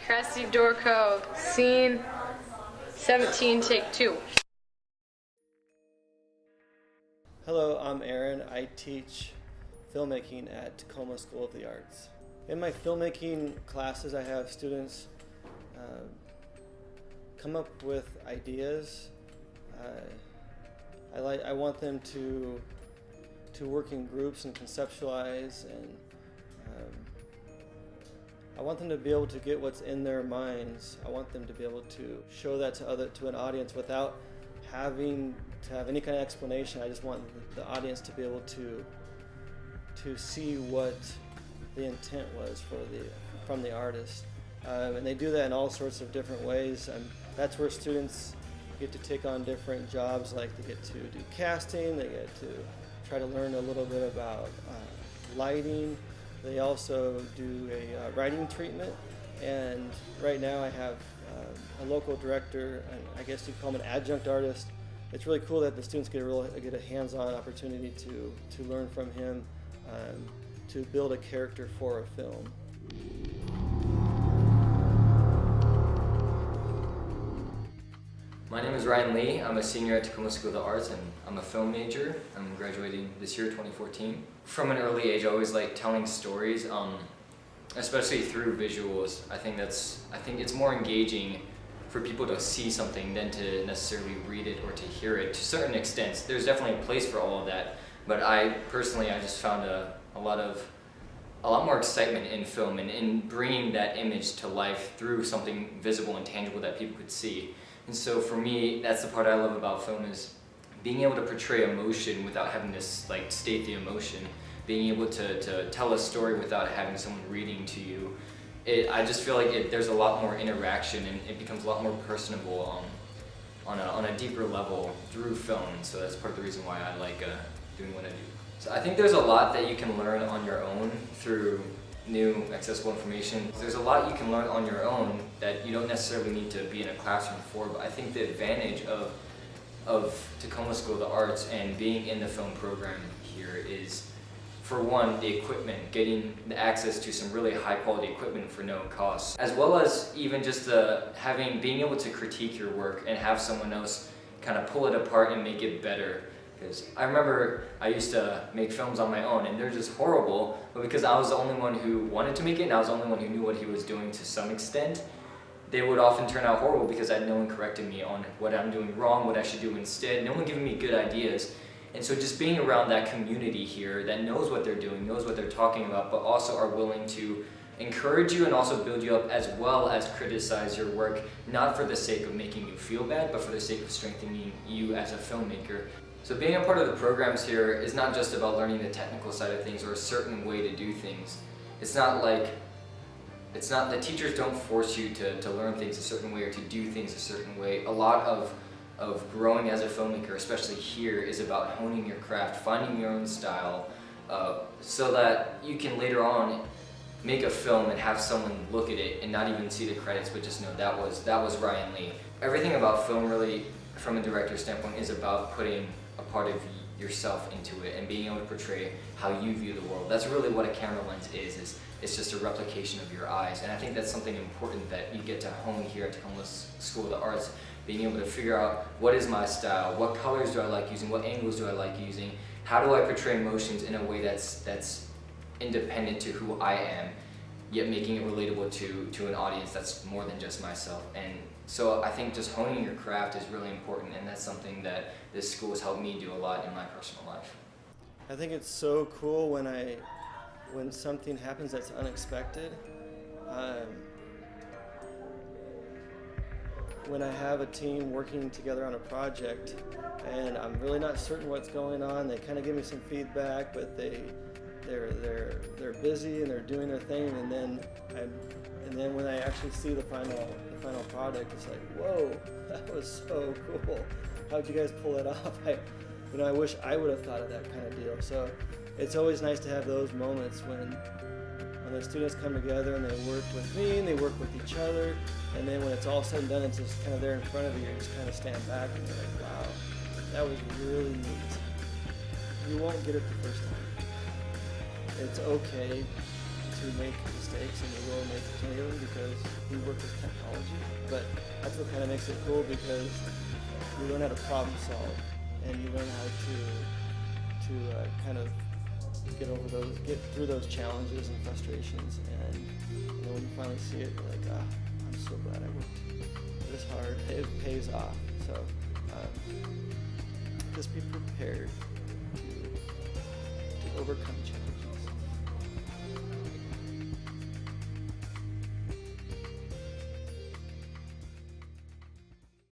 Cressy door code, scene 17, take 2. Hello, I'm Aaron. I teach filmmaking at Tacoma School of the Arts. In my filmmaking classes, I have students come up with ideas. I want them to work in groups and conceptualize, and I want them to be able to get what's in their minds. I want them to be able to show that to an audience without having to have any kind of explanation. I just want the audience to be able to see what the intent was from the artist. And they do that in all sorts of different ways. That's where students get to take on different jobs, like they get to do casting, they get to try to learn a little bit about lighting. They also do a writing treatment, and right now I have a local director, and I guess you'd call him an adjunct artist. It's really cool that the students get a hands-on opportunity to learn from him, to build a character for a film. My name is Ryan Lee. I'm a senior at Tacoma School of the Arts, and I'm a film major. I'm graduating this year, 2014. From an early age, I always liked telling stories, especially through visuals. I think it's more engaging for people to see something than to necessarily read it or to hear it. To certain extents, there's definitely a place for all of that. But I just found a lot more excitement in film and in bringing that image to life through something visible and tangible that people could see. And so for me, that's the part I love about film, is being able to portray emotion without having to state the emotion, being able to tell a story without having someone reading to you. I just feel like there's a lot more interaction, and it becomes a lot more personable on a deeper level through film. So that's part of the reason why I like doing what I do. So I think there's a lot that you can learn on your own through new accessible information. There's a lot you can learn on your own that you don't necessarily need to be in a classroom for, but I think the advantage of Tacoma School of the Arts and being in the film program here is, for one, the equipment, getting the access to some really high quality equipment for no cost, as well as even just being able to critique your work and have someone else kind of pull it apart and make it better. Because I remember I used to make films on my own, and they're just horrible, but because I was the only one who wanted to make it, and I was the only one who knew what he was doing to some extent, they would often turn out horrible because I had no one correcting me on what I'm doing wrong, what I should do instead, no one giving me good ideas. And so just being around that community here that knows what they're doing, knows what they're talking about, but also are willing to encourage you and also build you up, as well as criticize your work, not for the sake of making you feel bad, but for the sake of strengthening you as a filmmaker. So being a part of the programs here is not just about learning the technical side of things or a certain way to do things. The teachers don't force you to learn things a certain way or to do things a certain way. A lot of growing as a filmmaker, especially here, is about honing your craft, finding your own style, so that you can later on make a film and have someone look at it and not even see the credits, but just know that was Ryan Lee. Everything about film, really, from a director's standpoint, is about putting a part of yourself into it and being able to portray how you view the world. That's really what a camera lens is. It's just a replication of your eyes, and I think that's something important that you get to hone here at Tacoma School of the Arts, being able to figure out what is my style, what colors do I like using, what angles do I like using, how do I portray emotions in a way that's independent to who I am, yet making it relatable to an audience that's more than just myself. And so I think just honing your craft is really important, and that's something that this school has helped me do a lot in my personal life. I think it's so cool when something happens that's unexpected. When I have a team working together on a project and I'm really not certain what's going on, they kind of give me some feedback, but they're busy and they're doing their thing, and then when I actually see the final product, it's like, whoa, that was so cool. How'd you guys pull it off? I wish I would have thought of that kind of deal. So it's always nice to have those moments when the students come together and they work with me and they work with each other, and then when it's all said and done, it's just kind of there in front of you. You just kind of stand back and you're like, wow, that was really neat. You won't get it the first time. It's okay to make mistakes, and you will make plenty of them, because you that's what kind of makes it cool, because you learn how to problem solve, and you learn how to kind of get through those challenges and frustrations, and when you finally see it, you're like, I'm so glad I worked this hard. It pays off. So just be prepared to overcome challenges.